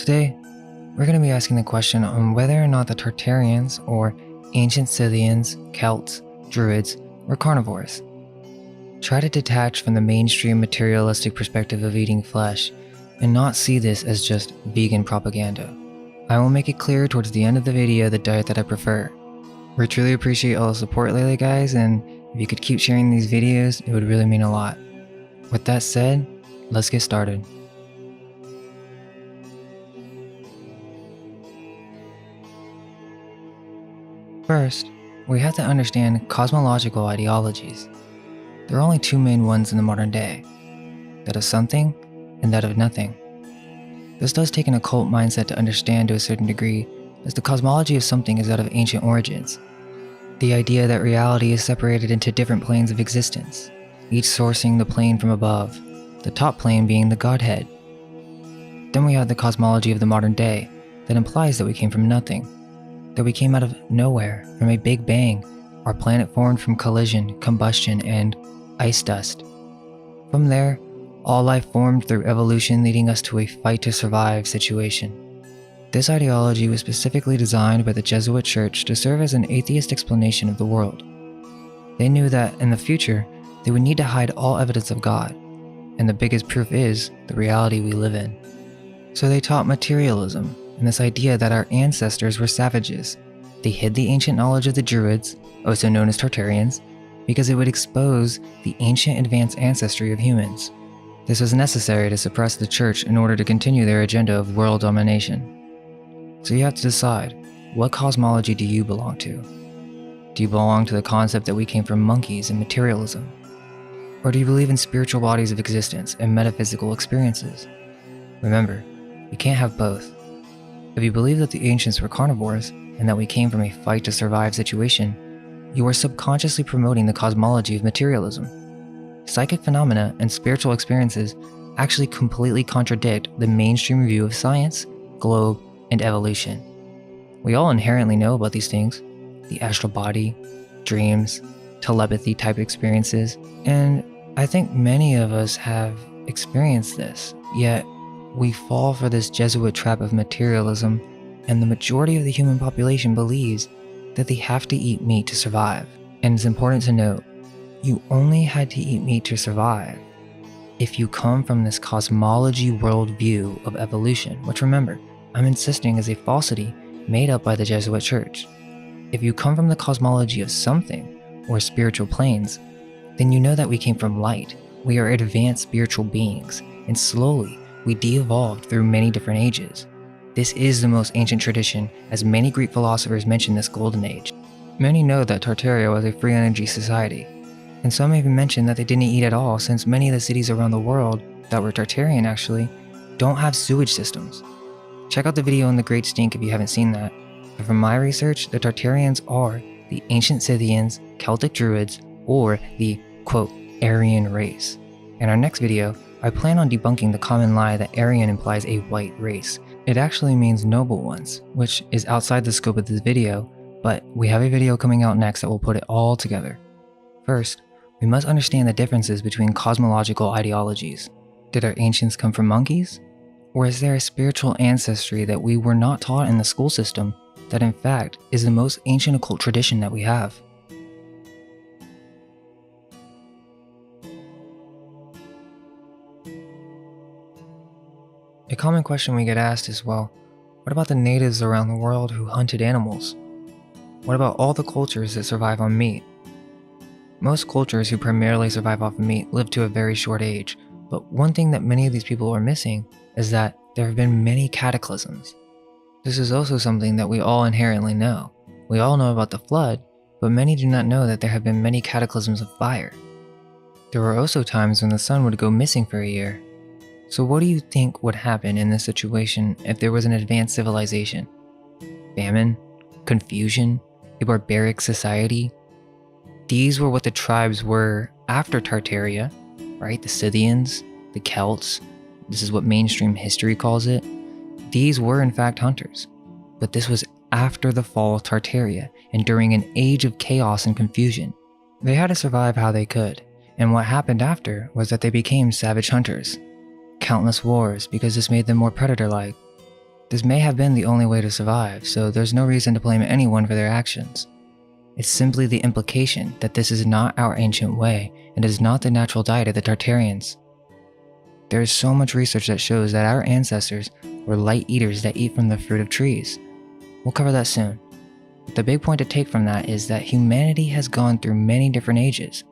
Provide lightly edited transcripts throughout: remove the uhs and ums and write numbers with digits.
Today, we're going to be asking the question on whether or not the Tartarians, or ancient Scythians, Celts, Druids, were carnivores. Try to detach from the mainstream materialistic perspective of eating flesh and not see this as just vegan propaganda. I will make it clear towards the end of the video the diet that I prefer. We truly appreciate all the support lately, guys, and if you could keep sharing these videos, it would really mean a lot. With that said, let's get started. First, we have to understand cosmological ideologies. There are only two main ones in the modern day, that of something and that of nothing. This does take an occult mindset to understand to a certain degree, as the cosmology of something is that of ancient origins. The idea that reality is separated into different planes of existence, each sourcing the plane from above, the top plane being the Godhead. Then we have the cosmology of the modern day that implies that we came from nothing, that we came out of nowhere from a big bang, our planet formed from collision, combustion, and ice dust. From there, all life formed through evolution, leading us to a fight to survive situation. This ideology was specifically designed by the Jesuit Church to serve as an atheist explanation of the world. They knew that in the future, they would need to hide all evidence of God, and the biggest proof is the reality we live in. So they taught materialism, and this idea that our ancestors were savages. They hid the ancient knowledge of the Druids, also known as Tartarians, because it would expose the ancient advanced ancestry of humans. This was necessary to suppress the church in order to continue their agenda of world domination. So you have to decide, what cosmology do you belong to? Do you belong to the concept that we came from monkeys and materialism? Or do you believe in spiritual bodies of existence and metaphysical experiences? Remember, you can't have both. If you believe that the ancients were carnivores and that we came from a fight to survive situation, you are subconsciously promoting the cosmology of materialism. Psychic phenomena and spiritual experiences actually completely contradict the mainstream view of science, globe, and evolution. We all inherently know about these things, the astral body, dreams, telepathy type experiences, and I think many of us have experienced this, yet we fall for this Jesuit trap of materialism, and the majority of the human population believes that they have to eat meat to survive. And it's important to note, you only had to eat meat to survive if you come from this cosmology worldview of evolution, which, remember, I'm insisting is a falsity made up by the Jesuit Church. If you come from the cosmology of something, or spiritual planes, then you know that we came from light. We are advanced spiritual beings, and slowly, we de-evolved through many different ages. This is the most ancient tradition, as many Greek philosophers mention this golden age. Many know that Tartaria was a free energy society, and some even mention that they didn't eat at all, since many of the cities around the world that were Tartarian actually don't have sewage systems. Check out the video on the Great Stink if you haven't seen that. But from my research, the Tartarians are the ancient Scythians, Celtic Druids, or the quote Aryan race. In our next video, I plan on debunking the common lie that Aryan implies a white race. It actually means noble ones, which is outside the scope of this video, but we have a video coming out next that will put it all together. First, we must understand the differences between cosmological ideologies. Did our ancients come from monkeys? Or is there a spiritual ancestry that we were not taught in the school system that in fact is the most ancient occult tradition that we have? A common question we get asked is, well, what about the natives around the world who hunted animals? What about all the cultures that survive on meat? Most cultures who primarily survive off of meat live to a very short age, but one thing that many of these people are missing is that there have been many cataclysms. This is also something that we all inherently know. We all know about the flood, but many do not know that there have been many cataclysms of fire. There were also times when the sun would go missing for a year. So what do you think would happen in this situation if there was an advanced civilization? Famine? Confusion? A barbaric society? These were what the tribes were after Tartaria, right? The Scythians, the Celts. This is what mainstream history calls it. These were in fact hunters, but this was after the fall of Tartaria and during an age of chaos and confusion. They had to survive how they could, and what happened after was that they became savage hunters. Countless wars because this made them more predator-like. This may have been the only way to survive, so there's no reason to blame anyone for their actions. It's simply the implication that this is not our ancient way and is not the natural diet of the Tartarians. There is so much research that shows that our ancestors were light eaters that eat from the fruit of trees. We'll cover that soon. But the big point to take from that is that humanity has gone through many different ages.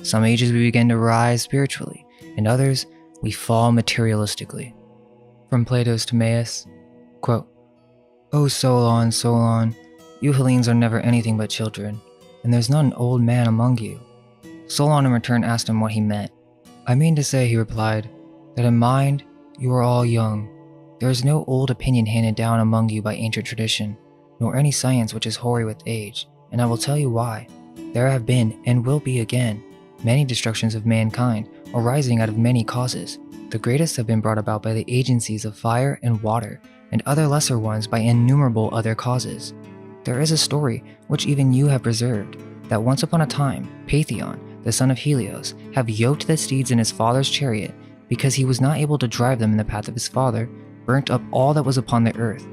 Some ages we begin to rise spiritually, and others we fall materialistically. From Plato's Timaeus, quote, "O Solon, Solon, you Hellenes are never anything but children, and there's not an old man among you." Solon in return asked him what he meant. "I mean to say," he replied, "that in mind you are all young. There is no old opinion handed down among you by ancient tradition, nor any science which is hoary with age, and I will tell you why. There have been, and will be again, many destructions of mankind, arising out of many causes. The greatest have been brought about by the agencies of fire and water, and other lesser ones by innumerable other causes. There is a story, which even you have preserved, that once upon a time, Patheon, the son of Helios, have yoked the steeds in his father's chariot, because he was not able to drive them in the path of his father, burnt up all that was upon the earth,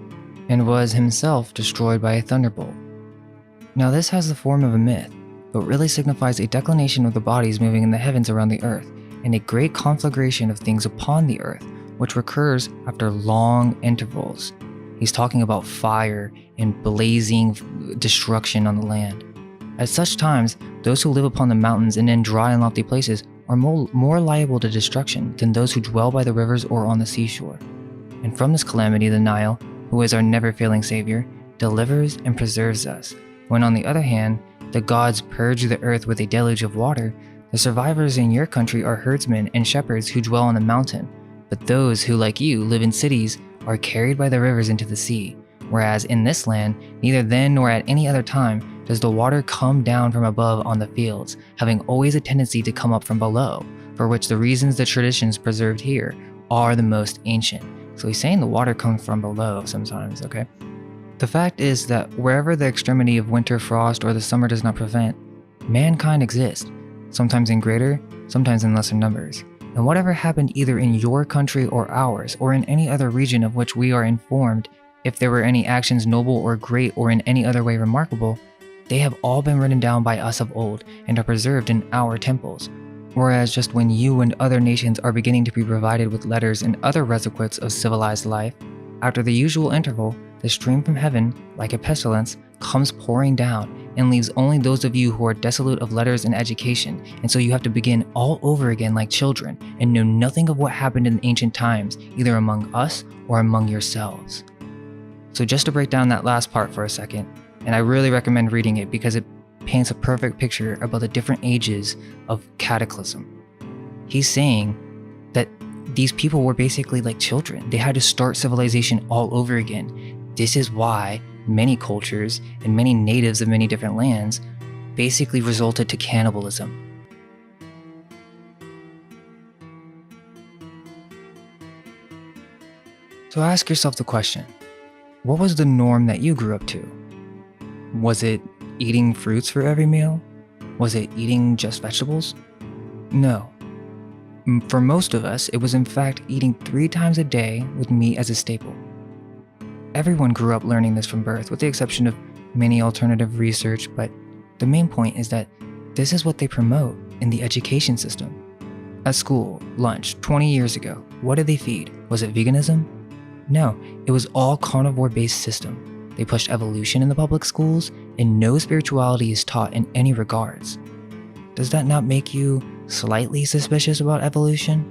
and was himself destroyed by a thunderbolt." Now this has the form of a myth, but really signifies a declination of the bodies moving in the heavens around the earth, and a great conflagration of things upon the earth, which recurs after long intervals. He's talking about fire and blazing destruction on the land. At such times, those who live upon the mountains and in dry and lofty places are more liable to destruction than those who dwell by the rivers or on the seashore. And from this calamity the Nile, who is our never-failing savior, delivers and preserves us. When on the other hand, the gods purge the earth with a deluge of water, the survivors in your country are herdsmen and shepherds who dwell on the mountain, but those who, like you, live in cities are carried by the rivers into the sea, whereas in this land, neither then nor at any other time does the water come down from above on the fields, having always a tendency to come up from below, for which the reasons the traditions preserved here are the most ancient. So he's saying the water comes from below sometimes, okay? The fact is that wherever the extremity of winter frost or the summer does not prevent, mankind exists, sometimes in greater, sometimes in lesser numbers. And whatever happened either in your country or ours, or in any other region of which we are informed, if there were any actions noble or great or in any other way remarkable, they have all been written down by us of old and are preserved in our temples. Whereas just when you and other nations are beginning to be provided with letters and other requisites of civilized life, after the usual interval, the stream from heaven, like a pestilence, comes pouring down and leaves only those of you who are desolate of letters and education, and so you have to begin all over again like children and know nothing of what happened in ancient times, either among us or among yourselves. So just to break down that last part for a second, and I really recommend reading it because it paints a perfect picture about the different ages of cataclysm. He's saying that these people were basically like children. They had to start civilization all over again. This is why many cultures and many natives of many different lands basically resulted to cannibalism. So ask yourself the question, what was the norm that you grew up to? Was it eating fruits for every meal? Was it eating just vegetables? No. For most of us, it was in fact eating 3 times a day with meat as a staple. Everyone grew up learning this from birth, with the exception of many alternative research, but the main point is that this is what they promote in the education system. At school, lunch, 20 years ago, what did they feed? Was it veganism? No, it was all carnivore-based system. They pushed evolution in the public schools, and no spirituality is taught in any regards. Does that not make you slightly suspicious about evolution?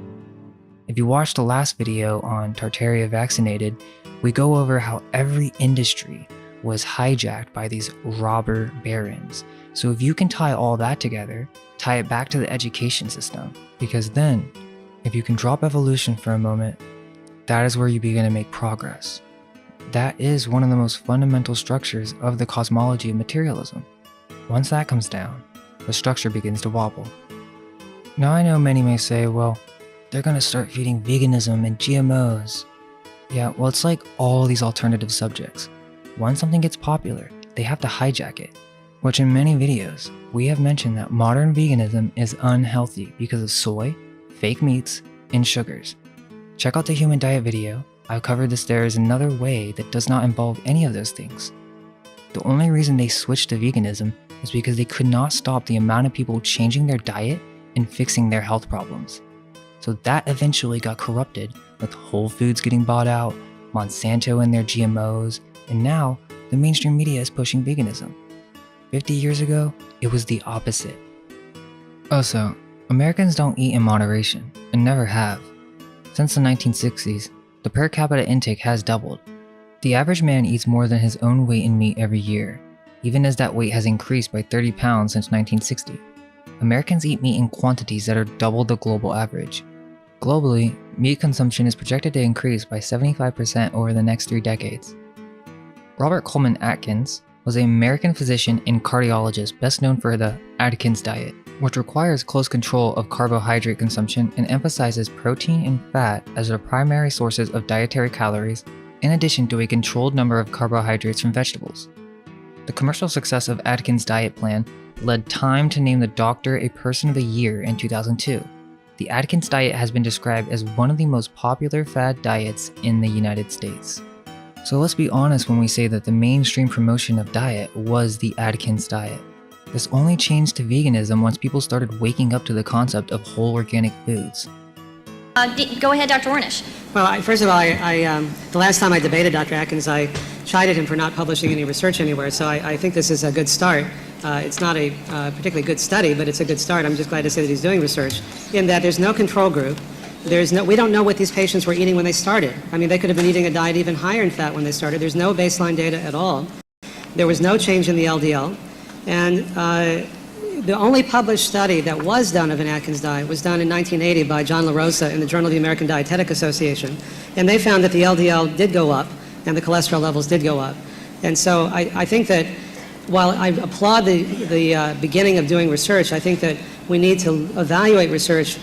If you watched the last video on Tartaria Vaccinated, we go over how every industry was hijacked by these robber barons. So if you can tie all that together, tie it back to the education system, because then, if you can drop evolution for a moment, that is where you begin to make progress. That is one of the most fundamental structures of the cosmology of materialism. Once that comes down, the structure begins to wobble. Now I know many may say, well, they're gonna start feeding veganism and GMOs. Yeah, well, it's like all these alternative subjects. Once something gets popular, they have to hijack it. Which in many videos, we have mentioned that modern veganism is unhealthy because of soy, fake meats, and sugars. Check out the human diet video, I've covered this there is another way that does not involve any of those things. The only reason they switched to veganism is because they could not stop the amount of people changing their diet and fixing their health problems. So that eventually got corrupted with Whole Foods getting bought out, Monsanto and their GMOs, and now the mainstream media is pushing veganism. 50 years ago, it was the opposite. Also, Americans don't eat in moderation, and never have. Since the 1960s, the per capita intake has doubled. The average man eats more than his own weight in meat every year, even as that weight has increased by 30 pounds since 1960. Americans eat meat in quantities that are double the global average. Globally, meat consumption is projected to increase by 75% over the next 3 decades. Robert Coleman Atkins was an American physician and cardiologist best known for the Atkins diet, which requires close control of carbohydrate consumption and emphasizes protein and fat as their primary sources of dietary calories, in addition to a controlled number of carbohydrates from vegetables. The commercial success of Atkins' diet plan led Time to name the doctor a Person of the Year in 2002. The Atkins diet has been described as one of the most popular fad diets in the United States. So let's be honest when we say that the mainstream promotion of diet was the Atkins diet. This only changed to veganism once people started waking up to the concept of whole organic foods. Go ahead, Dr. Ornish. Well, first of all, the last time I debated Dr. Atkins, I chided him for not publishing any research anywhere, so I think this is a good start. It's not a particularly good study, but it's a good start. I'm just glad to say that he's doing research, in that there's no control group. We don't know what these patients were eating when they started. I mean, they could have been eating a diet even higher in fat when they started. There's no baseline data at all. There was no change in the LDL. And the only published study that was done of an Atkins diet was done in 1980 by John LaRosa in the Journal of the American Dietetic Association. And they found that the LDL did go up and the cholesterol levels did go up. And so I think that while I applaud the beginning of doing research, I think that we need to evaluate research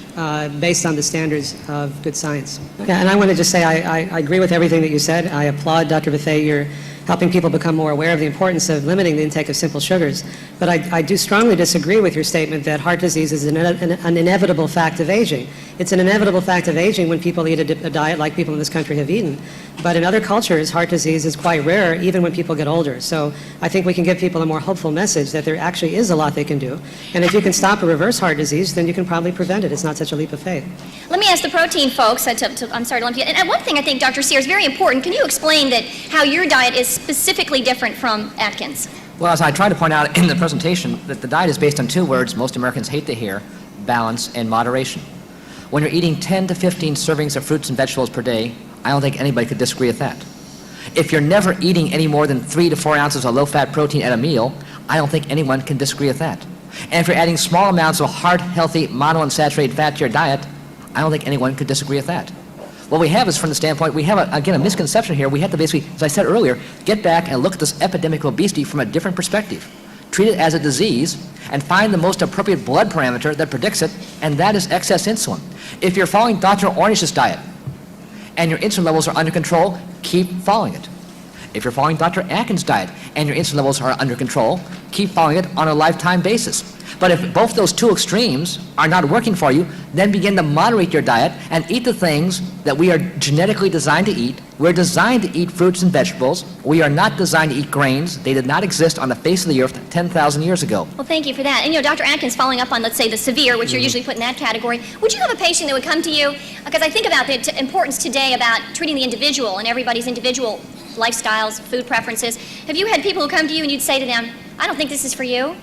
based on the standards of good science. Yeah, and I want to just say I agree with everything that you said. I applaud Dr. Bethay. You're helping people become more aware of the importance of limiting the intake of simple sugars. But I do strongly disagree with your statement that heart disease is an inevitable fact of aging. It's an inevitable fact of aging when people eat a diet like people in this country have eaten. But in other cultures, heart disease is quite rare even when people get older. So I think we can give people a more hopeful message that there actually is a lot they can do. And if you can stop or reverse heart disease, then you can probably prevent it. It's not such a leap of faith. Let me ask the protein folks, I'm sorry to lump you, and one thing I think, Dr. Sear, is very important. Can you explain that how your diet is specifically different from Atkins? Well, as I tried to point out in the presentation, that the diet is based on 2 words most Americans hate to hear: balance and moderation. When you're eating 10 to 15 servings of fruits and vegetables per day, I don't think anybody could disagree with that. If you're never eating any more than 3 to 4 ounces of low-fat protein at a meal, I don't think anyone can disagree with that. And if you're adding small amounts of heart-healthy monounsaturated fat to your diet, I don't think anyone could disagree with that. What we have is, from the standpoint, we have, a misconception here. We have to basically, as I said earlier, get back and look at this epidemic of obesity from a different perspective. Treat it as a disease and find the most appropriate blood parameter that predicts it, and that is excess insulin. If you're following Dr. Ornish's diet and your insulin levels are under control, keep following it. If you're following Dr. Atkins' diet and your insulin levels are under control, keep following it on a lifetime basis. But if both those 2 extremes are not working for you, then begin to moderate your diet and eat the things that we are genetically designed to eat. We're designed to eat fruits and vegetables. We are not designed to eat grains. They did not exist on the face of the earth 10,000 years ago. Well, thank you for that. And Dr. Atkins, following up on, let's say, the severe, which you're usually put in that category, would you have a patient that would come to you? Because I think about the importance today about treating the individual and everybody's individual lifestyles, food preferences. Have you had people who come to you and you'd say to them, I don't think this is for you?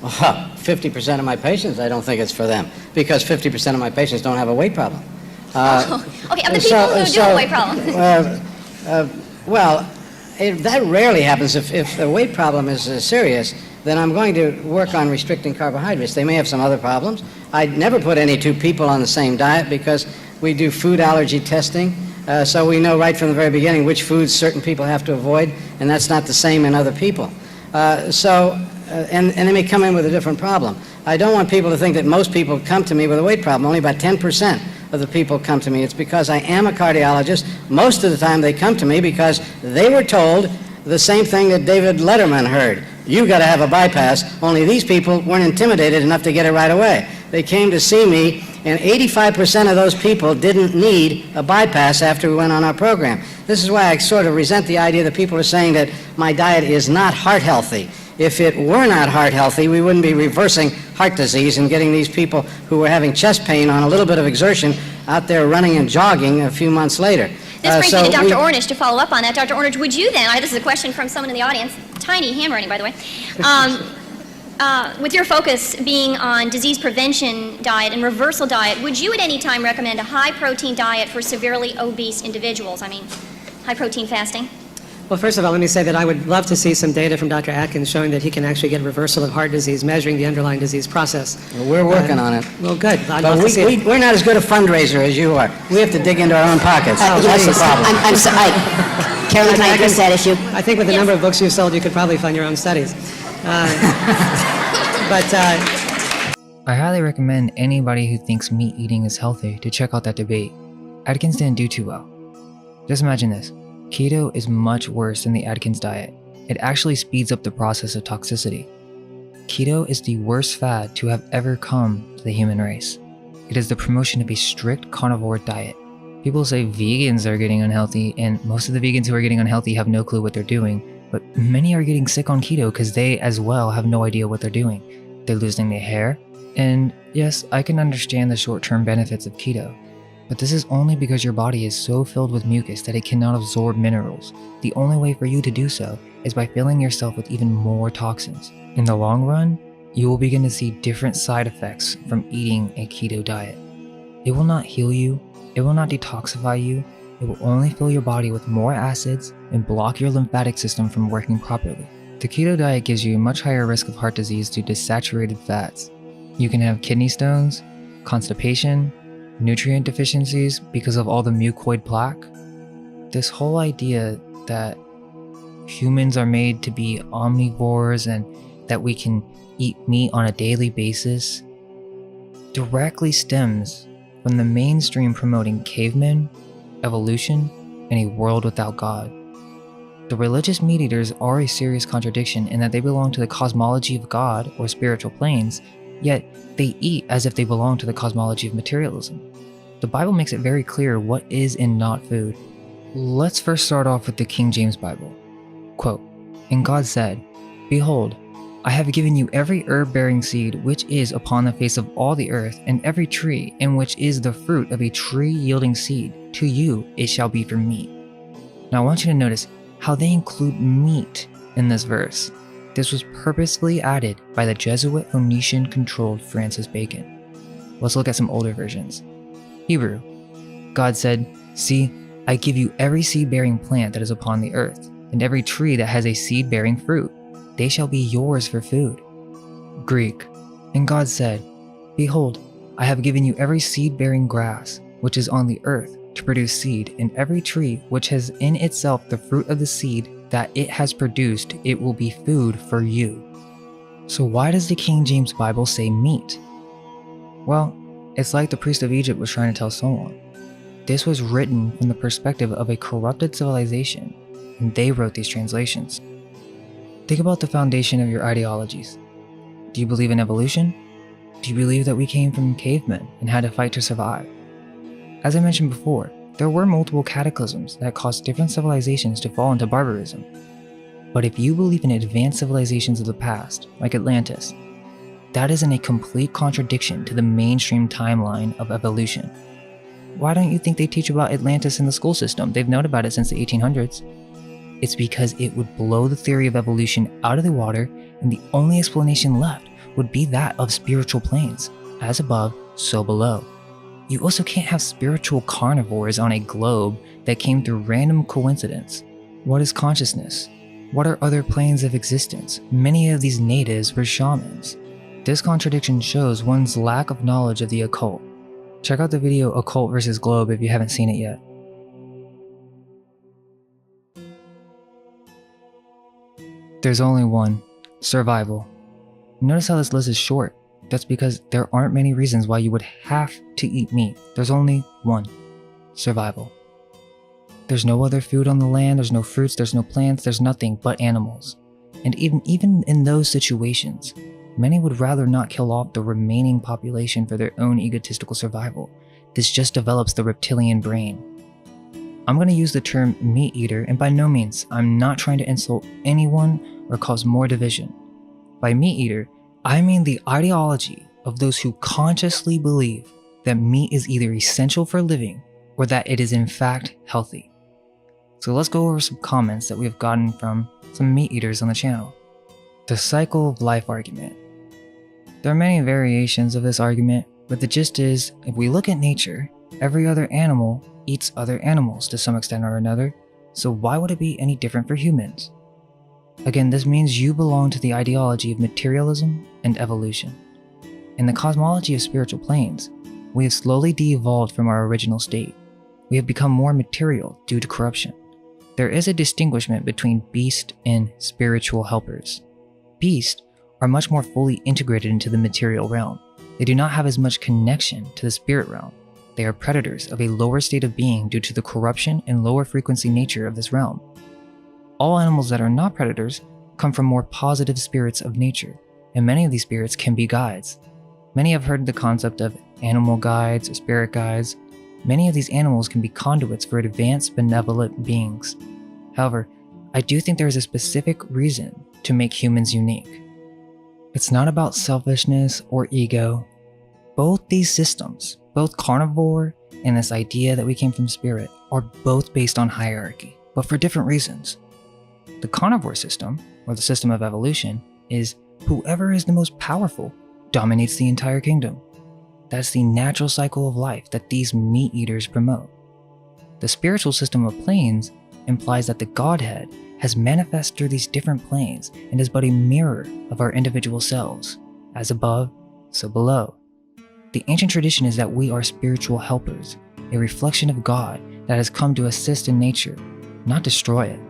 Well, 50% of my patients, I don't think it's for them, because 50% of my patients don't have a weight problem. Okay, of the people who do have a weight problem. That rarely happens. If the weight problem is serious, then I'm going to work on restricting carbohydrates. They may have some other problems. I'd never put any 2 people on the same diet because we do food allergy testing, so we know right from the very beginning which foods certain people have to avoid, and that's not the same in other people. And they may come in with a different problem. I don't want people to think that most people come to me with a weight problem. Only about 10% of the people come to me. It's because I am a cardiologist. Most of the time they come to me because they were told the same thing that David Letterman heard. You've got to have a bypass, only these people weren't intimidated enough to get it right away. They came to see me And 85% of those people didn't need a bypass after we went on our program. This is why I sort of resent the idea that people are saying that my diet is not heart healthy. If it were not heart healthy, we wouldn't be reversing heart disease and getting these people who were having chest pain on a little bit of exertion out there running and jogging a few months later. This brings me to Dr. Ornish to follow up on that. Dr. Ornish, would you then, this is a question from someone in the audience, tiny handwriting, by the way, with your focus being on disease prevention diet and reversal diet, would you at any time recommend a high-protein diet for severely obese individuals? I mean, high-protein fasting? Well, first of all, let me say that I would love to see some data from Dr. Atkins showing that he can actually get reversal of heart disease, measuring the underlying disease process. Well, we're working on it. Well, good. I'd But love to see it. we're not as good a fundraiser as you are. We have to dig into our own pockets. That's the problem. I'm sorry. Carolyn, can I address that issue? I think with the number of books you've sold, you could probably fund your own studies. I highly recommend anybody who thinks meat eating is healthy to check out that debate. Atkins didn't do too well. Just imagine this. Keto is much worse than the Atkins diet. It actually speeds up the process of toxicity. Keto is the worst fad to have ever come to the human race. It is the promotion of a strict carnivore diet. People say vegans are getting unhealthy, and most of the vegans who are getting unhealthy have no clue what they're doing, but many are getting sick on keto because they as well have no idea what they're doing. They're losing their hair, and yes, I can understand the short-term benefits of keto, but this is only because your body is so filled with mucus that it cannot absorb minerals. The only way for you to do so is by filling yourself with even more toxins. In the long run, you will begin to see different side effects from eating a keto diet. It will not heal you, it will not detoxify you, it will only fill your body with more acids and block your lymphatic system from working properly. The keto diet gives you a much higher risk of heart disease due to saturated fats. You can have kidney stones, constipation, nutrient deficiencies because of all the mucoid plaque. This whole idea that humans are made to be omnivores and that we can eat meat on a daily basis directly stems from the mainstream promoting cavemen, evolution, and a world without God. The religious meat eaters are a serious contradiction in that they belong to the cosmology of God or spiritual planes, yet they eat as if they belong to the cosmology of materialism. The Bible makes it very clear what is and not food. Let's first start off with the King James Bible. Quote, "And God said, Behold, I have given you every herb-bearing seed which is upon the face of all the earth, and every tree in which is the fruit of a tree yielding seed. To you it shall be for meat." Now I want you to notice how they include meat in this verse. This was purposefully added by the Jesuit Phoenician-controlled Francis Bacon. Let's look at some older versions. Hebrew. God said, "See, I give you every seed-bearing plant that is upon the earth, and every tree that has a seed-bearing fruit. They shall be yours for food." Greek. And God said, "Behold, I have given you every seed-bearing grass, which is on the earth, to produce seed, and every tree which has in itself the fruit of the seed that it has produced, it will be food for you." So why does the King James Bible say meat? Well, it's like the priest of Egypt was trying to tell Solon. This was written from the perspective of a corrupted civilization, and they wrote these translations. Think about the foundation of your ideologies. Do you believe in evolution? Do you believe that we came from cavemen and had to fight to survive? As I mentioned before, there were multiple cataclysms that caused different civilizations to fall into barbarism. But if you believe in advanced civilizations of the past, like Atlantis, that is in a complete contradiction to the mainstream timeline of evolution. Why don't you think they teach about Atlantis in the school system? They've known about it since the 1800s. It's because it would blow the theory of evolution out of the water, and the only explanation left would be that of spiritual planes, as above, so below. You also can't have spiritual carnivores on a globe that came through random coincidence. What is consciousness? What are other planes of existence? Many of these natives were shamans. This contradiction shows one's lack of knowledge of the occult. Check out the video Occult vs. Globe if you haven't seen it yet. There's only one: survival. Notice how this list is short. That's because there aren't many reasons why you would have to eat meat. There's only one: survival. There's no other food on the land, there's no fruits, there's no plants, there's nothing but animals. And even in those situations, many would rather not kill off the remaining population for their own egotistical survival. This just develops the reptilian brain. I'm going to use the term meat eater, and by no means, I'm not trying to insult anyone or cause more division. By meat eater, I mean the ideology of those who consciously believe that meat is either essential for living or that it is in fact healthy. So let's go over some comments that we have gotten from some meat eaters on the channel. The cycle of life argument. There are many variations of this argument, but the gist is, if we look at nature, every other animal eats other animals to some extent or another, so why would it be any different for humans? Again, this means you belong to the ideology of materialism and evolution. In the cosmology of spiritual planes, we have slowly de-evolved from our original state. We have become more material due to corruption. There is a distinguishment between beast and spiritual helpers. Beasts are much more fully integrated into the material realm. They do not have as much connection to the spirit realm. They are predators of a lower state of being due to the corruption and lower frequency nature of this realm. All animals that are not predators come from more positive spirits of nature, and many of these spirits can be guides. Many have heard the concept of animal guides or spirit guides. Many of these animals can be conduits for advanced benevolent beings. However, I do think there is a specific reason to make humans unique. It's not about selfishness or ego. Both these systems, both carnivore and this idea that we came from spirit, are both based on hierarchy, but for different reasons. The carnivore system, or the system of evolution, is whoever is the most powerful dominates the entire kingdom. That's the natural cycle of life that these meat eaters promote. The spiritual system of planes implies that the Godhead has manifested through these different planes and is but a mirror of our individual selves, as above, so below. The ancient tradition is that we are spiritual helpers, a reflection of God that has come to assist in nature, not destroy it.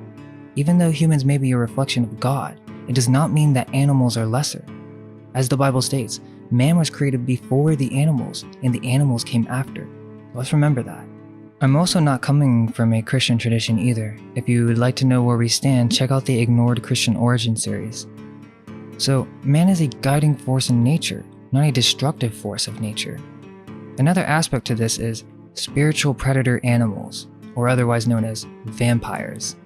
Even though humans may be a reflection of God, it does not mean that animals are lesser. As the Bible states, man was created before the animals, and the animals came after. Let's remember that. I'm also not coming from a Christian tradition either. If you would like to know where we stand, check out the Ignored Christian Origin series. So, man is a guiding force in nature, not a destructive force of nature. Another aspect to this is spiritual predator animals, or otherwise known as vampires.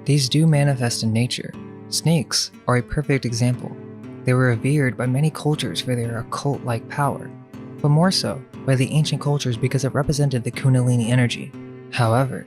These do manifest in nature. Snakes are a perfect example. They were revered by many cultures for their occult-like power, but more so by the ancient cultures because it represented the Kundalini energy. However,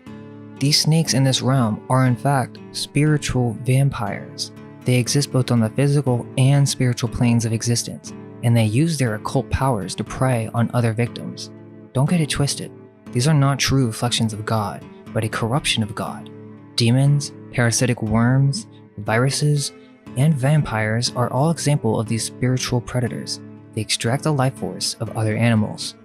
these snakes in this realm are in fact spiritual vampires. They exist both on the physical and spiritual planes of existence, and they use their occult powers to prey on other victims. Don't get it twisted. These are not true reflections of God, but a corruption of God. Demons, parasitic worms, viruses, and vampires are all examples of these spiritual predators. They extract the life force of other animals.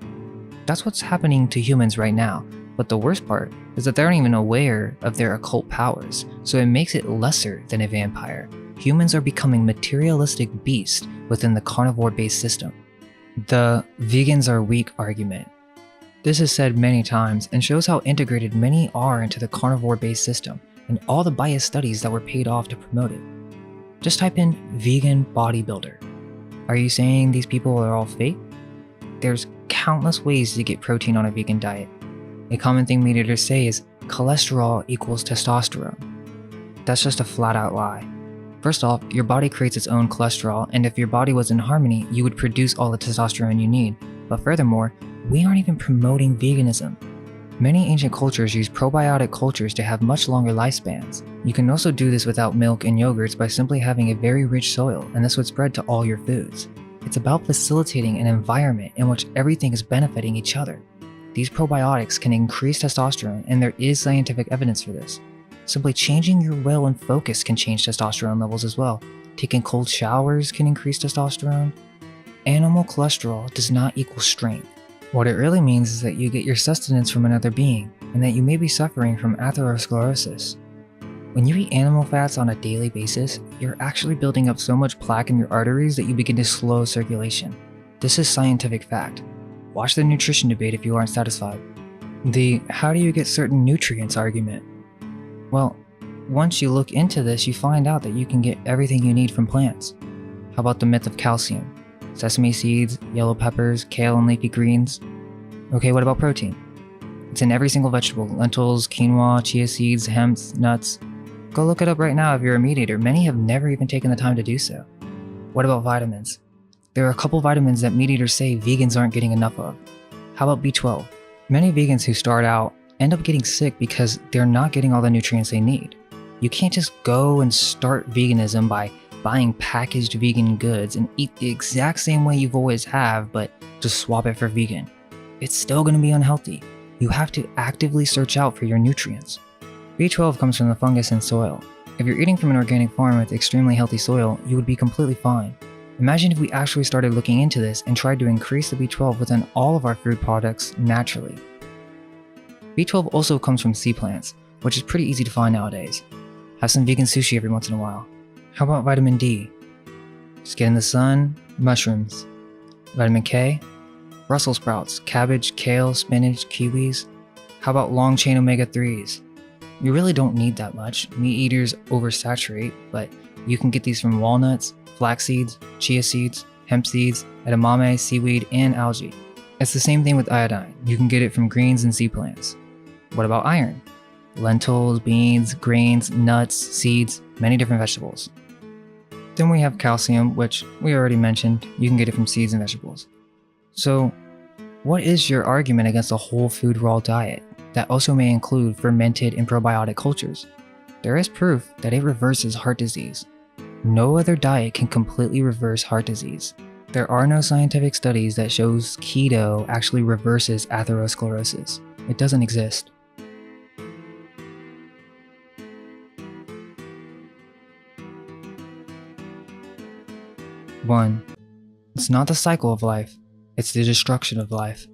That's what's happening to humans right now, but the worst part is that they aren't even aware of their occult powers, so it makes it lesser than a vampire. Humans are becoming materialistic beasts within the carnivore-based system. The vegans are weak argument. This is said many times and shows how integrated many are into the carnivore-based system and all the biased studies that were paid off to promote it. Just type in vegan bodybuilder. Are you saying these people are all fake? There's countless ways to get protein on a vegan diet. A common thing meat eaters say is cholesterol equals testosterone. That's just a flat out lie. First off, your body creates its own cholesterol, and if your body was in harmony, you would produce all the testosterone you need. But furthermore, we aren't even promoting veganism. Many ancient cultures use probiotic cultures to have much longer lifespans. You can also do this without milk and yogurts by simply having a very rich soil, and this would spread to all your foods. It's about facilitating an environment in which everything is benefiting each other. These probiotics can increase testosterone, and there is scientific evidence for this. Simply changing your will and focus can change testosterone levels as well. Taking cold showers can increase testosterone. Animal cholesterol does not equal strength. What it really means is that you get your sustenance from another being, and that you may be suffering from atherosclerosis. When you eat animal fats on a daily basis, you're actually building up so much plaque in your arteries that you begin to slow circulation. This is scientific fact. Watch the nutrition debate if you aren't satisfied. The how do you get certain nutrients argument. Well, once you look into this, you find out that you can get everything you need from plants. How about the myth of calcium? Sesame seeds, yellow peppers, kale, and leafy greens. Okay, what about protein? It's in every single vegetable: lentils, quinoa, chia seeds, hemp, nuts. Go look it up right now if you're a meat eater. Many have never even taken the time to do so. What about vitamins? There are a couple vitamins that meat eaters say vegans aren't getting enough of. How about B12? Many vegans who start out end up getting sick because they're not getting all the nutrients they need. You can't just go and start veganism by buying packaged vegan goods and eat the exact same way you've always have, but just swap it for vegan. It's still going to be unhealthy. You have to actively search out for your nutrients. B12 comes from the fungus in soil. If you're eating from an organic farm with extremely healthy soil, you would be completely fine. Imagine if we actually started looking into this and tried to increase the B12 within all of our food products naturally. B12 also comes from sea plants, which is pretty easy to find nowadays. Have some vegan sushi every once in a while. How about vitamin D? Just get in the sun, mushrooms. Vitamin K? Brussels sprouts, cabbage, kale, spinach, kiwis. How about long chain omega-3s? You really don't need that much. Meat eaters oversaturate, but you can get these from walnuts, flax seeds, chia seeds, hemp seeds, edamame, seaweed, and algae. It's the same thing with iodine. You can get it from greens and sea plants. What about iron? Lentils, beans, grains, nuts, seeds, many different vegetables. Then we have calcium, which we already mentioned. You can get it from seeds and vegetables. So, what is your argument against a whole food raw diet that also may include fermented and probiotic cultures? There is proof that it reverses heart disease. No other diet can completely reverse heart disease. There are no scientific studies that shows keto actually reverses atherosclerosis. It doesn't exist. One, it's not the cycle of life, it's the destruction of life.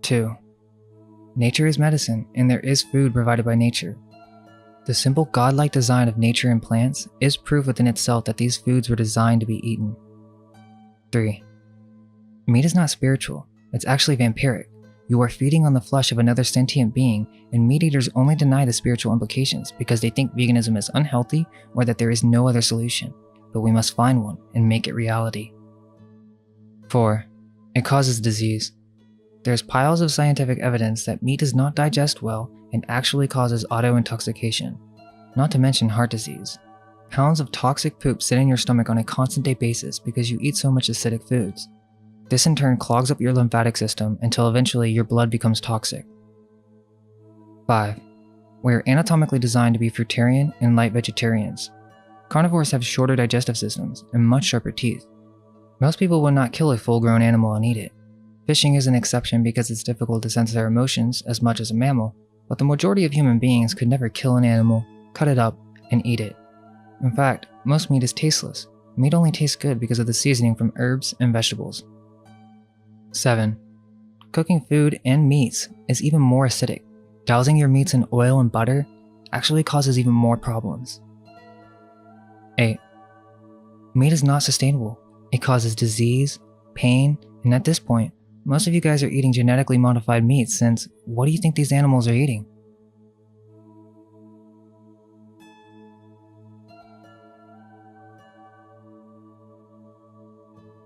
2. Nature is medicine, and there is food provided by nature. The simple godlike design of nature and plants is proof within itself that these foods were designed to be eaten. 3. Meat is not spiritual, it's actually vampiric. You are feeding on the flesh of another sentient being, and meat eaters only deny the spiritual implications because they think veganism is unhealthy or that there is no other solution. But we must find one and make it reality. 4. It causes disease. There's piles of scientific evidence that meat does not digest well and actually causes auto-intoxication, not to mention heart disease. Pounds of toxic poop sit in your stomach on a constant day basis because you eat so much acidic foods. This in turn clogs up your lymphatic system until eventually your blood becomes toxic. 5. We are anatomically designed to be fruitarian and light vegetarians. Carnivores have shorter digestive systems and much sharper teeth. Most people would not kill a full-grown animal and eat it. Fishing is an exception because it's difficult to sense their emotions as much as a mammal, but the majority of human beings could never kill an animal, cut it up, and eat it. In fact, most meat is tasteless. Meat only tastes good because of the seasoning from herbs and vegetables. 7. Cooking food and meats is even more acidic. Dousing your meats in oil and butter actually causes even more problems. 8. Meat is not sustainable. It causes disease, pain, and at this point, most of you guys are eating genetically modified meats since what do you think these animals are eating?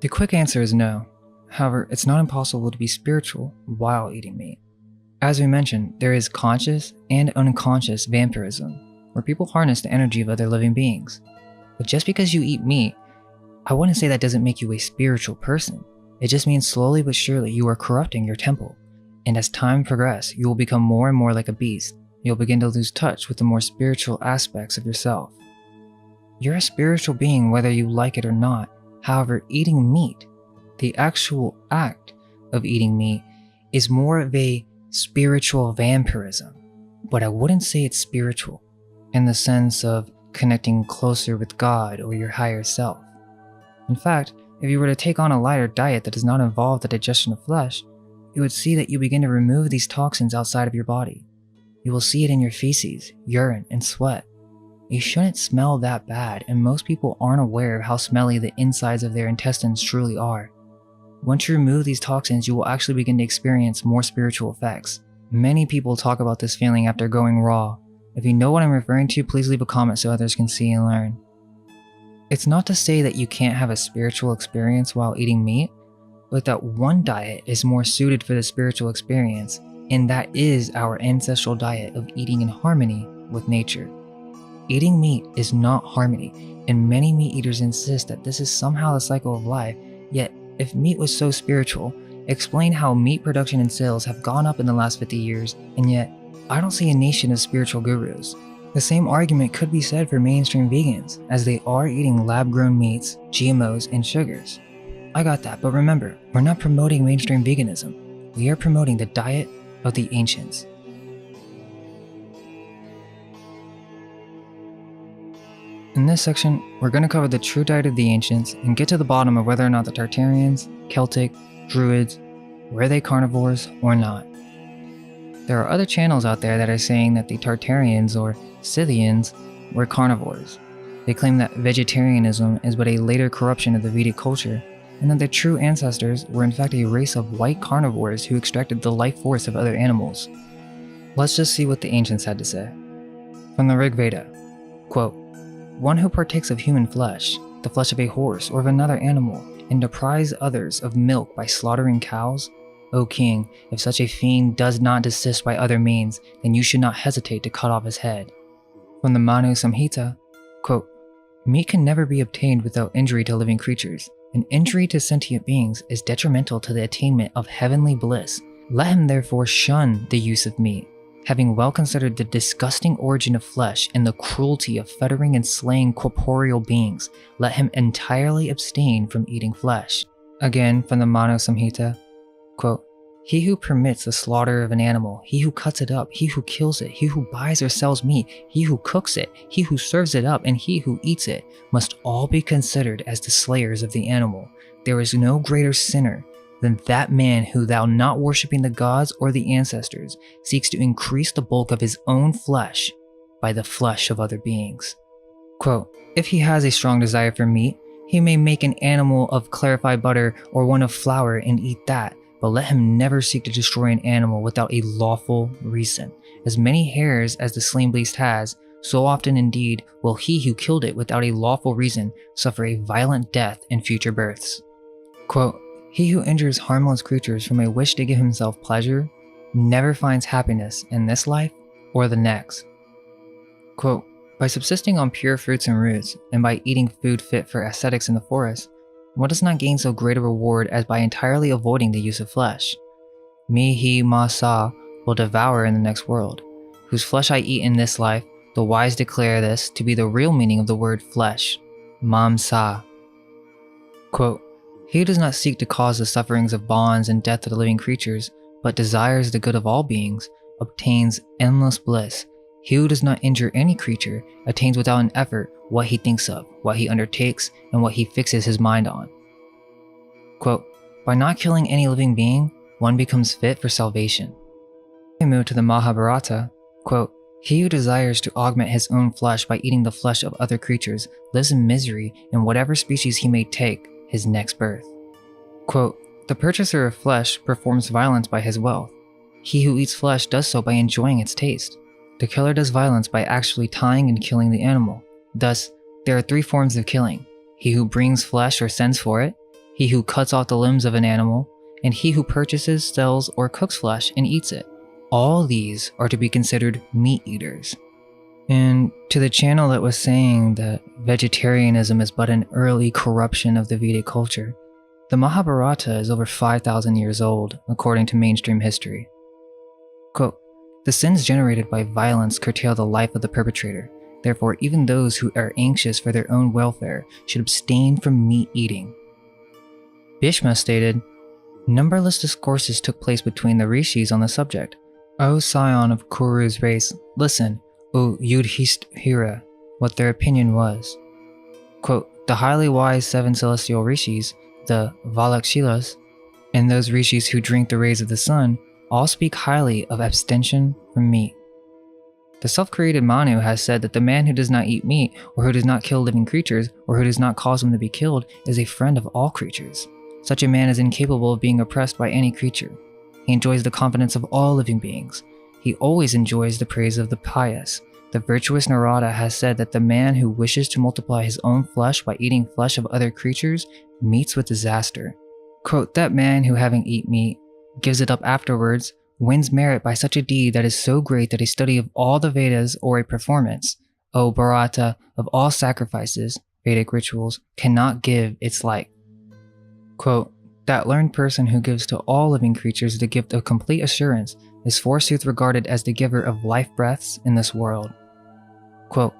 The quick answer is no. However, it's not impossible to be spiritual while eating meat. As we mentioned, there is conscious and unconscious vampirism, where people harness the energy of other living beings. But just because you eat meat, I wouldn't say that doesn't make you a spiritual person. It just means slowly but surely you are corrupting your temple. And as time progresses, you will become more and more like a beast. You'll begin to lose touch with the more spiritual aspects of yourself. You're a spiritual being whether you like it or not. However, eating meat, the actual act of eating meat, is more of a spiritual vampirism. But I wouldn't say it's spiritual in the sense of connecting closer with God or your higher self. In fact, if you were to take on a lighter diet that does not involve the digestion of flesh, you would see that you begin to remove these toxins outside of your body. You will see it in your feces, urine, and sweat. You shouldn't smell that bad, and most people aren't aware of how smelly the insides of their intestines truly are. Once you remove these toxins, you will actually begin to experience more spiritual effects. Many people talk about this feeling after going raw. If you know what I'm referring to, please leave a comment so others can see and learn. It's not to say that you can't have a spiritual experience while eating meat, but that one diet is more suited for the spiritual experience, and that is our ancestral diet of eating in harmony with nature. Eating meat is not harmony, and many meat eaters insist that this is somehow the cycle of life, yet if meat was so spiritual, explain how meat production and sales have gone up in the last 50 years, and yet I don't see a nation of spiritual gurus. The same argument could be said for mainstream vegans, as they are eating lab-grown meats, GMOs, and sugars. I got that, but remember, we're not promoting mainstream veganism. We are promoting the diet of the ancients. In this section, we're going to cover the true diet of the ancients and get to the bottom of whether or not the Tartarians, Celtic, Druids, were they carnivores or not. There are other channels out there that are saying that the Tartarians or Scythians were carnivores. They claim that vegetarianism is but a later corruption of the Vedic culture, and that their true ancestors were in fact a race of white carnivores who extracted the life force of other animals. Let's just see what the ancients had to say. From the Rig Veda, quote, "One who partakes of human flesh, the flesh of a horse or of another animal, and deprives others of milk by slaughtering cows, O king, if such a fiend does not desist by other means, then you should not hesitate to cut off his head." From the Manu Samhita, quote, "Meat can never be obtained without injury to living creatures. An injury to sentient beings is detrimental to the attainment of heavenly bliss. Let him therefore shun the use of meat. Having well considered the disgusting origin of flesh and the cruelty of fettering and slaying corporeal beings, let him entirely abstain from eating flesh." Again, from the Manu Samhita, quote, "He who permits the slaughter of an animal, he who cuts it up, he who kills it, he who buys or sells meat, he who cooks it, he who serves it up, and he who eats it, must all be considered as the slayers of the animal. There is no greater sinner than that man who, thou not worshipping the gods or the ancestors, seeks to increase the bulk of his own flesh by the flesh of other beings." Quote, "If he has a strong desire for meat, he may make an animal of clarified butter or one of flour and eat that, but let him never seek to destroy an animal without a lawful reason. As many hairs as the slain beast has, so often indeed will he who killed it without a lawful reason suffer a violent death in future births." Quote, "He who injures harmless creatures from a wish to give himself pleasure never finds happiness in this life or the next." Quote, "By subsisting on pure fruits and roots, and by eating food fit for ascetics in the forest, one does not gain so great a reward as by entirely avoiding the use of flesh. Me he ma sa will devour in the next world. Whose flesh I eat in this life, the wise declare this to be the real meaning of the word flesh, mam sa." Quote, "He who does not seek to cause the sufferings of bonds and death of the living creatures, but desires the good of all beings, obtains endless bliss. He who does not injure any creature attains without an effort what he thinks of, what he undertakes, and what he fixes his mind on." Quote, "By not killing any living being, one becomes fit for salvation." We move to the Mahabharata, quote, "He who desires to augment his own flesh by eating the flesh of other creatures lives in misery in whatever species he may take his next birth." Quote, "The purchaser of flesh performs violence by his wealth. He who eats flesh does so by enjoying its taste. The killer does violence by actually tying and killing the animal. Thus, there are three forms of killing: he who brings flesh or sends for it, he who cuts off the limbs of an animal, and he who purchases, sells, or cooks flesh and eats it. All these are to be considered meat eaters." And to the channel that was saying that vegetarianism is but an early corruption of the Vedic culture, the Mahabharata is over 5,000 years old, according to mainstream history. Quote, "The sins generated by violence curtail the life of the perpetrator. Therefore, even those who are anxious for their own welfare should abstain from meat eating." Bhishma stated, "Numberless discourses took place between the rishis on the subject. O scion of Kuru's race, listen, O Yudhishthira, what their opinion was." Quote, "The highly wise 7 celestial rishis, the Valakshilas, and those rishis who drink the rays of the sun, all speak highly of abstention from meat. The self-created Manu has said that the man who does not eat meat, or who does not kill living creatures, or who does not cause them to be killed, is a friend of all creatures. Such a man is incapable of being oppressed by any creature. He enjoys the confidence of all living beings. He always enjoys the praise of the pious. The virtuous Narada has said that the man who wishes to multiply his own flesh by eating flesh of other creatures meets with disaster. Quote, that man who having eat meat, gives it up afterwards, wins merit by such a deed that is so great that a study of all the Vedas or a performance, O Bharata, of all sacrifices, Vedic rituals, cannot give its like. Quote, that learned person who gives to all living creatures the gift of complete assurance is forsooth regarded as the giver of life breaths in this world. Quote,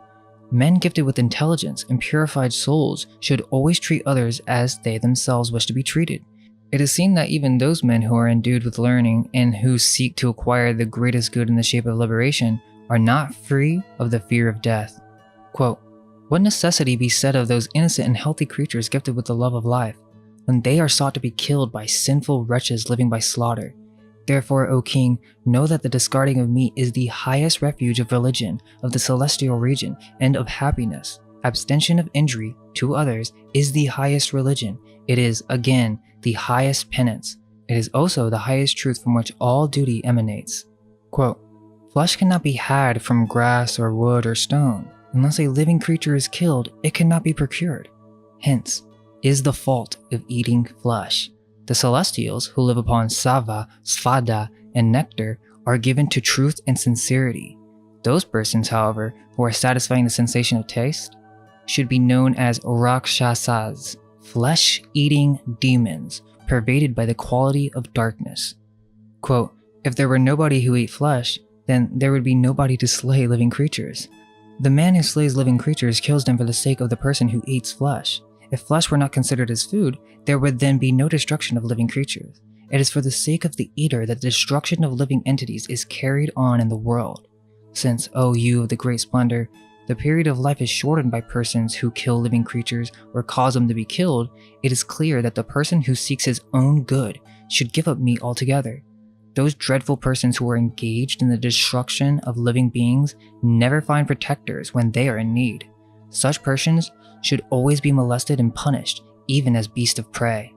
men gifted with intelligence and purified souls should always treat others as they themselves wish to be treated. It is seen that even those men who are endued with learning and who seek to acquire the greatest good in the shape of liberation are not free of the fear of death. Quote, what necessity be said of those innocent and healthy creatures gifted with the love of life, when they are sought to be killed by sinful wretches living by slaughter? Therefore, O king, know that the discarding of meat is the highest refuge of religion, of the celestial region, and of happiness. Abstention of injury to others is the highest religion. It is, again, the highest penance. It is also the highest truth from which all duty emanates. Quote, flesh cannot be had from grass or wood or stone. Unless a living creature is killed, it cannot be procured. Hence, is the fault of eating flesh. The celestials, who live upon sava, svada, and nectar, are given to truth and sincerity. Those persons, however, who are satisfying the sensation of taste, should be known as rakshasas, flesh-eating demons, pervaded by the quality of darkness. Quote, if there were nobody who ate flesh, then there would be nobody to slay living creatures. The man who slays living creatures kills them for the sake of the person who eats flesh. If flesh were not considered as food, there would then be no destruction of living creatures. It is for the sake of the eater that the destruction of living entities is carried on in the world. Since, O you of the great splendor, the period of life is shortened by persons who kill living creatures or cause them to be killed, it is clear that the person who seeks his own good should give up meat altogether. Those dreadful persons who are engaged in the destruction of living beings never find protectors when they are in need. Such persons should always be molested and punished, even as beasts of prey.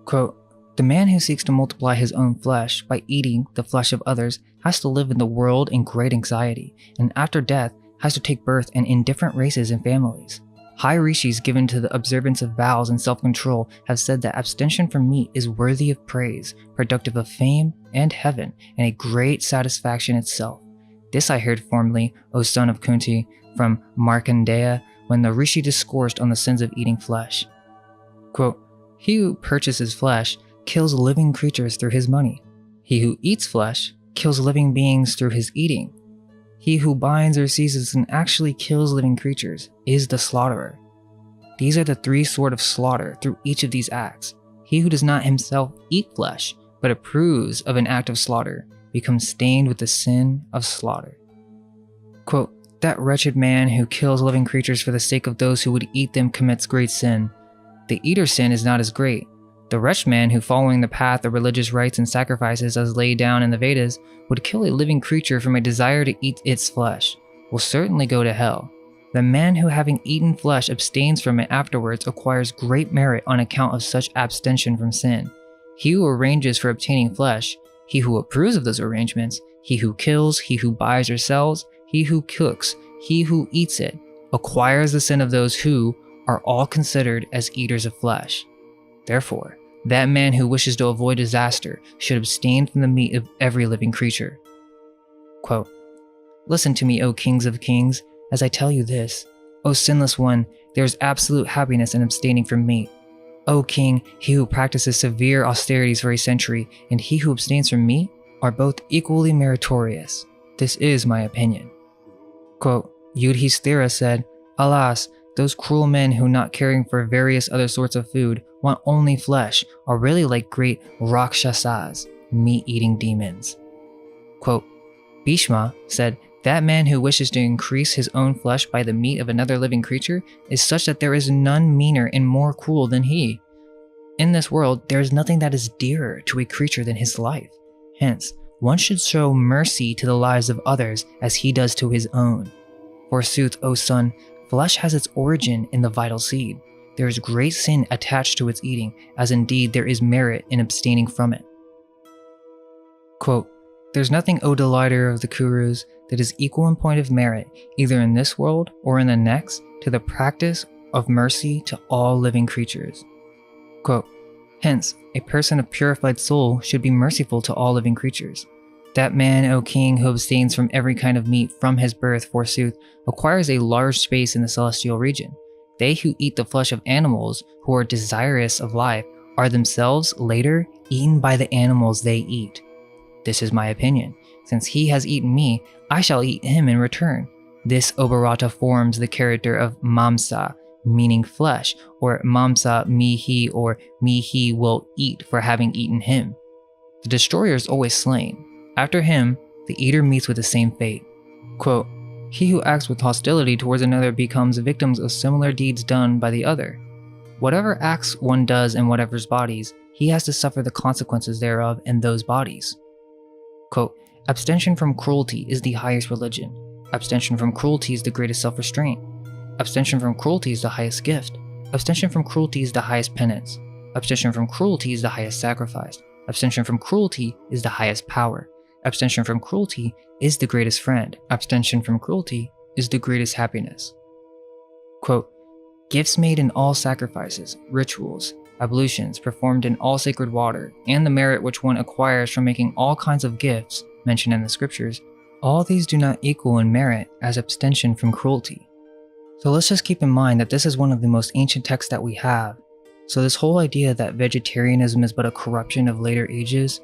Quote, the man who seeks to multiply his own flesh by eating the flesh of others has to live in the world in great anxiety, and after death has to take birth in different races and families. High rishis given to the observance of vows and self-control have said that abstention from meat is worthy of praise, productive of fame and heaven, and a great satisfaction itself. This I heard formerly, O son of Kunti, from Markandeya, when the rishi discoursed on the sins of eating flesh. Quote, he who purchases flesh kills living creatures through his money. He who eats flesh kills living beings through his eating. He who binds or seizes and actually kills living creatures is the slaughterer. These are the three sort of slaughter through each of these acts. He who does not himself eat flesh, but approves of an act of slaughter, becomes stained with the sin of slaughter. Quote, that wretched man who kills living creatures for the sake of those who would eat them commits great sin. The eater's sin is not as great. The wretched man who, following the path of religious rites and sacrifices as laid down in the Vedas, would kill a living creature from a desire to eat its flesh, will certainly go to hell. The man who, having eaten flesh, abstains from it afterwards acquires great merit on account of such abstention from sin. He who arranges for obtaining flesh, he who approves of those arrangements, he who kills, he who buys or sells, he who cooks, he who eats it, acquires the sin of those who are all considered as eaters of flesh. Therefore, that man who wishes to avoid disaster should abstain from the meat of every living creature. Quote, listen to me, O kings of kings, as I tell you this. O sinless one, there is absolute happiness in abstaining from meat. O king, he who practices severe austerities for a century and he who abstains from meat are both equally meritorious. This is my opinion. Quote, Yudhisthira said, alas, those cruel men who, not caring for various other sorts of food, want only flesh, are really like great rakshasas, meat-eating demons. Quote, Bhishma said, that man who wishes to increase his own flesh by the meat of another living creature is such that there is none meaner and more cruel than he. In this world, there is nothing that is dearer to a creature than his life. Hence, one should show mercy to the lives of others as he does to his own. Forsooth, O son, flesh has its origin in the vital seed. There is great sin attached to its eating, as indeed there is merit in abstaining from it. Quote, There's nothing, O delighter of the Kurus, that is equal in point of merit, either in this world or in the next, to the practice of mercy to all living creatures. Quote, hence, a person of purified soul should be merciful to all living creatures. That man, O king, who abstains from every kind of meat from his birth, forsooth, acquires a large space in the celestial region. They who eat the flesh of animals, who are desirous of life, are themselves later eaten by the animals they eat. This is my opinion. Since he has eaten me, I shall eat him in return. This Oberata forms the character of Mamsa, meaning flesh, or Mamsa mihi, or mihi will eat for having eaten him. The destroyer is always slain. After him, the eater meets with the same fate. Quote, he who acts with hostility towards another becomes victims of similar deeds done by the other. Whatever acts one does in whatever's bodies, he has to suffer the consequences thereof in those bodies. Quote, abstention from cruelty is the highest religion. Abstention from cruelty is the greatest self-restraint. Abstention from cruelty is the highest gift. Abstention from cruelty is the highest penance. Abstention from cruelty is the highest sacrifice. Abstention from cruelty is the highest power. Abstention from cruelty is the greatest friend. Abstention from cruelty is the greatest happiness. Quote, gifts made in all sacrifices, rituals, ablutions performed in all sacred water, and the merit which one acquires from making all kinds of gifts mentioned in the scriptures, all these do not equal in merit as abstention from cruelty. So let's just keep in mind that this is one of the most ancient texts that we have. So this whole idea that vegetarianism is but a corruption of later ages,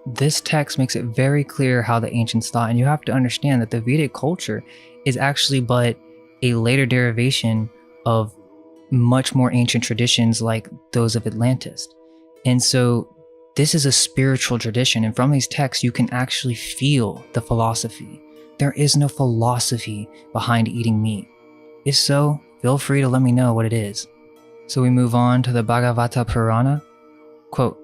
this text makes it very clear how the ancients thought, and you have to understand that the Vedic culture is actually but a later derivation of much more ancient traditions like those of Atlantis. And so this is a spiritual tradition, and from these texts you can actually feel the philosophy. There is no philosophy behind eating meat. If so, feel free to let me know what it is. So we move on to the Bhagavata Purana. Quote,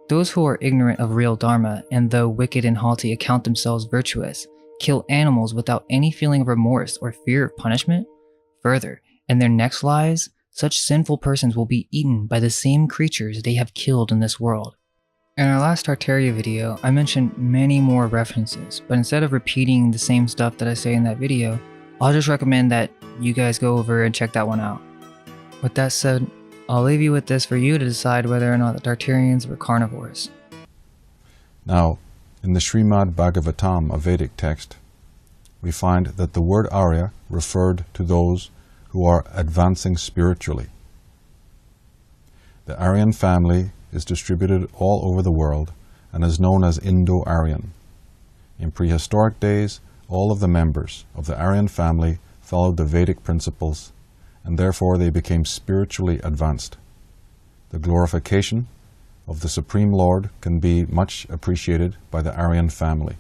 those who are ignorant of real dharma, and though wicked and haughty account themselves virtuous, kill animals without any feeling of remorse or fear of punishment. Further, in their next lives, such sinful persons will be eaten by the same creatures they have killed in this world. In our last Tartaria video, I mentioned many more references, but instead of repeating the same stuff that I say in that video, I'll just recommend that you guys go over and check that one out. With that said, I'll leave you with this for you to decide whether or not the Tartarians were carnivores. Now, in the Srimad Bhagavatam, a Vedic text, we find that the word Arya referred to those who are advancing spiritually. The Aryan family is distributed all over the world and is known as Indo-Aryan. In prehistoric days, all of the members of the Aryan family followed the Vedic principles, and therefore they became spiritually advanced. The glorification of the Supreme Lord can be much appreciated by the Aryan family.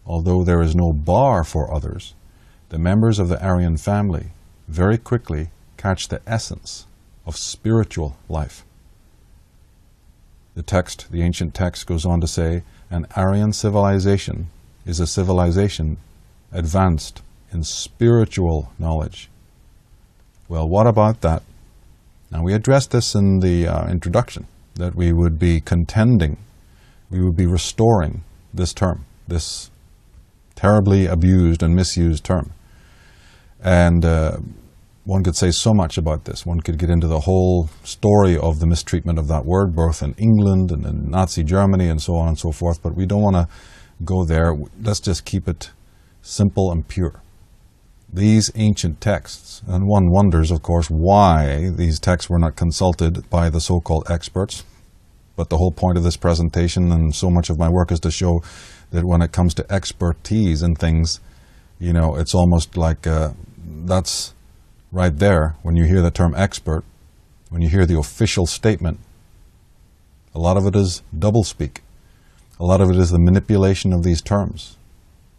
Although there is no bar for others, the members of the Aryan family very quickly catch the essence of spiritual life. The ancient text goes on to say, an Aryan civilization is a civilization advanced in spiritual knowledge. Well, what about that? Now, we addressed this in the introduction, that we would be contending, we would be restoring this term, this terribly abused and misused term. And one could say so much about this. One could get into the whole story of the mistreatment of that word, both in England and in Nazi Germany and so on and so forth, but we don't want to go there. Let's just keep it simple and pure. These ancient texts, and one wonders, of course, why these texts were not consulted by the so-called experts, but the whole point of this presentation and so much of my work is to show that when it comes to expertise and things, you know, it's almost like that's right there. When you hear the term expert, when you hear the official statement, a lot of it is doublespeak. A lot of it is the manipulation of these terms.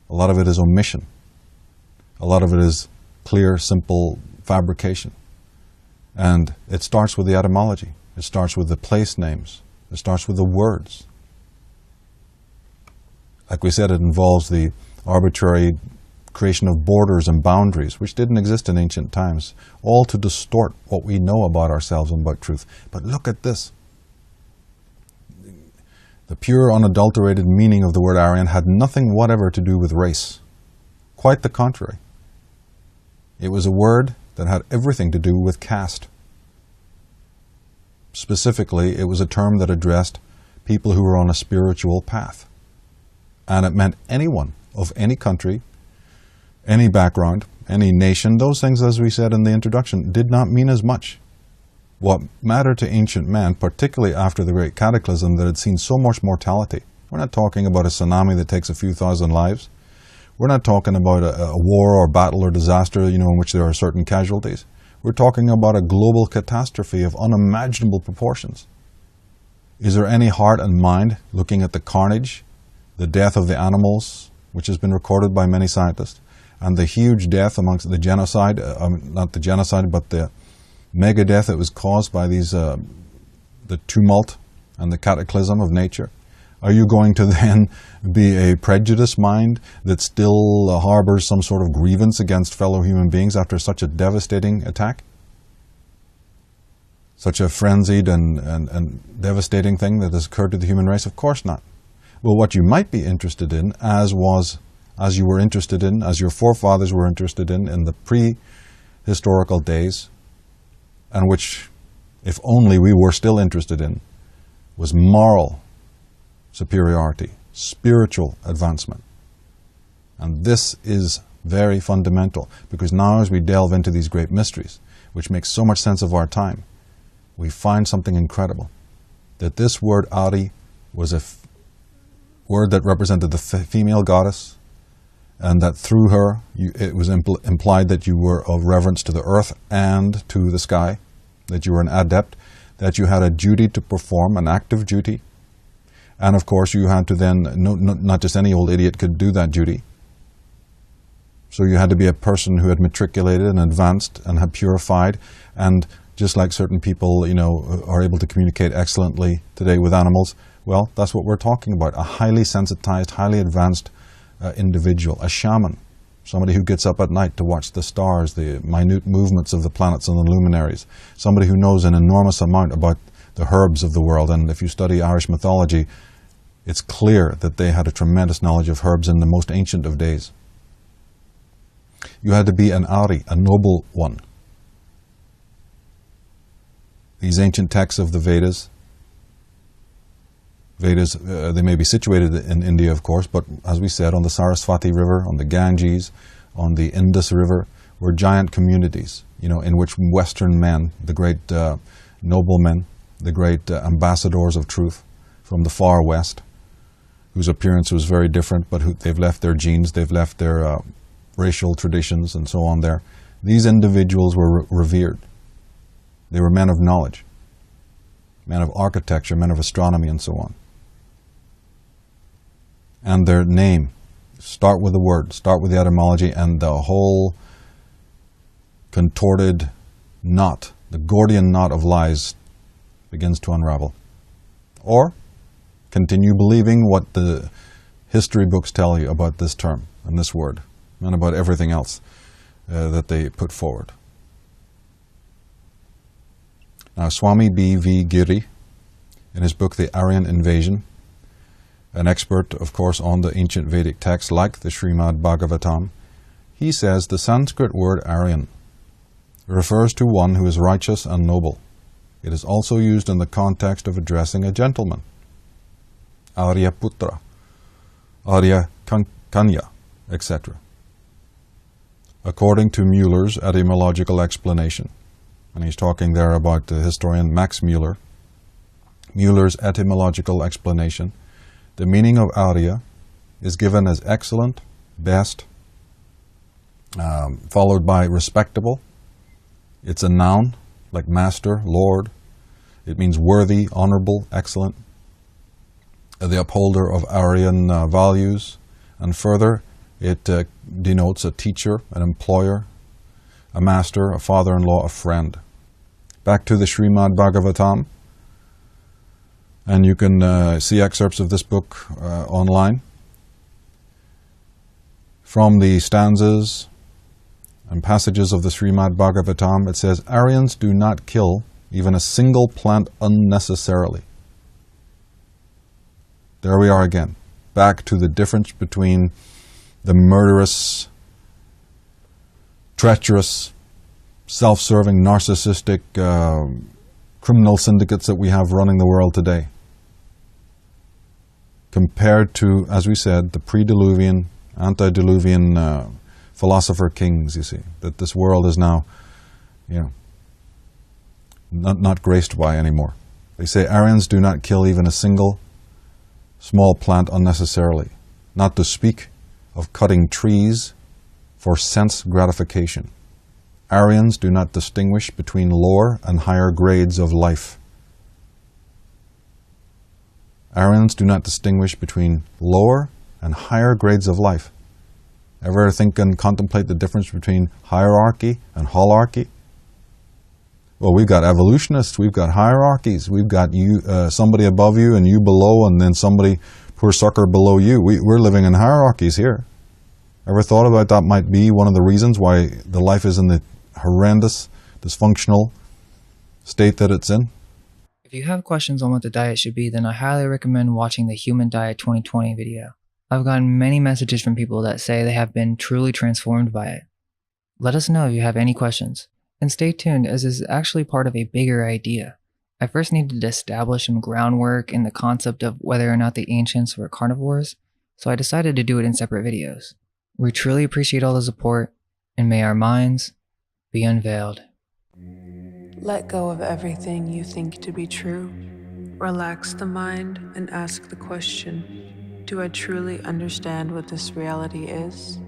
A lot of it is omission. A lot of it is clear, simple fabrication. And it starts with the etymology. It starts with the place names. It starts with the words. Like we said, it involves the arbitrary creation of borders and boundaries, which didn't exist in ancient times, all to distort what we know about ourselves and about truth. But look at this. The pure, unadulterated meaning of the word Aryan had nothing whatever to do with race. Quite the contrary. It was a word that had everything to do with caste. Specifically, it was a term that addressed people who were on a spiritual path. And it meant anyone of any country, any background, any nation. Those things, as we said in the introduction, did not mean as much. What mattered to ancient man, particularly after the Great Cataclysm that had seen so much mortality. We're not talking about a tsunami that takes a few thousand lives. We're not talking about a war or battle or disaster, in which there are certain casualties. We're talking about a global catastrophe of unimaginable proportions. Is there any heart and mind looking at the carnage, the death of the animals, which has been recorded by many scientists, and the huge death amongst the genocide, not the genocide, but the mega death that was caused by these, the tumult and the cataclysm of nature? Are you going to then be a prejudiced mind that still harbors some sort of grievance against fellow human beings after such a devastating attack? Such a frenzied and devastating thing that has occurred to the human race? Of course not. Well, what you might be interested in, as you were interested in, as your forefathers were interested in the prehistorical days, and which, if only we were still interested in, was moral superiority, spiritual advancement. And this is very fundamental, because now as we delve into these great mysteries, which make so much sense of our time, we find something incredible. That this word Ari was a word that represented the female goddess, and that through her it was implied that you were of reverence to the earth and to the sky, that you were an adept, that you had a duty to perform, an active duty. And of course you had to then, not just any old idiot could do that duty. So you had to be a person who had matriculated and advanced and had purified, and just like certain people, are able to communicate excellently today with animals, well, that's what we're talking about. A highly sensitized, highly advanced individual, a shaman, somebody who gets up at night to watch the stars, the minute movements of the planets and the luminaries, somebody who knows an enormous amount about the herbs of the world. And if you study Irish mythology, it's clear that they had a tremendous knowledge of herbs in the most ancient of days. You had to be an Ari, a noble one. These ancient texts of the Vedas, they may be situated in India, of course, but as we said, on the Saraswati River, on the Ganges, on the Indus River, were giant communities, in which Western men, the great noblemen, the great ambassadors of truth from the far West, whose appearance was very different, but they've left their genes, they've left their racial traditions and so on there. These individuals were revered. They were men of knowledge, men of architecture, men of astronomy, and so on. And their name, start with the word, start with the etymology, and the whole contorted knot, the Gordian knot of lies begins to unravel. Or continue believing what the history books tell you about this term and this word, and about everything else that they put forward. Now, Swami B.V. Giri, in his book The Aryan Invasion, an expert, of course, on the ancient Vedic texts like the Srimad Bhagavatam, he says the Sanskrit word Aryan refers to one who is righteous and noble. It is also used in the context of addressing a gentleman, Arya Putra, Arya Kanya, etc. According to Mueller's etymological explanation, and he's talking there about the historian Max Mueller, Mueller's etymological explanation, the meaning of Arya is given as excellent, best, followed by respectable. It's a noun, like master, lord. It means worthy, honorable, excellent. The upholder of Aryan values. And further, it denotes a teacher, an employer, a master, a father-in-law, a friend. Back to the Srimad Bhagavatam. And you can see excerpts of this book online. From the stanzas and passages of the Srimad Bhagavatam, it says, Aryans do not kill even a single plant unnecessarily. There we are again, back to the difference between the murderous, treacherous, self-serving, narcissistic criminal syndicates that we have running the world today, compared to, as we said, the pre-Diluvian, antediluvian philosopher kings, you see, that this world is now, not graced by anymore. They say Aryans do not kill even a single small plant unnecessarily, not to speak of cutting trees for sense gratification. Aryans do not distinguish between lower and higher grades of life. Aryans do not distinguish between lower and higher grades of life. Ever think and contemplate the difference between hierarchy and holarchy? Well, we've got evolutionists, we've got hierarchies, we've got you, somebody above you and you below, and then somebody, poor sucker, below you. We're living in hierarchies here. Ever thought about that might be one of the reasons why the life is in the horrendous, dysfunctional state that it's in? If you have questions on what the diet should be, then I highly recommend watching the Human Diet 2020 video. I've gotten many messages from people that say they have been truly transformed by it. Let us know if you have any questions. And stay tuned, as this is actually part of a bigger idea. I first needed to establish some groundwork in the concept of whether or not the ancients were carnivores, so I decided to do it in separate videos. We truly appreciate all the support, and may our minds be unveiled. Let go of everything you think to be true. Relax the mind and ask the question, do I truly understand what this reality is?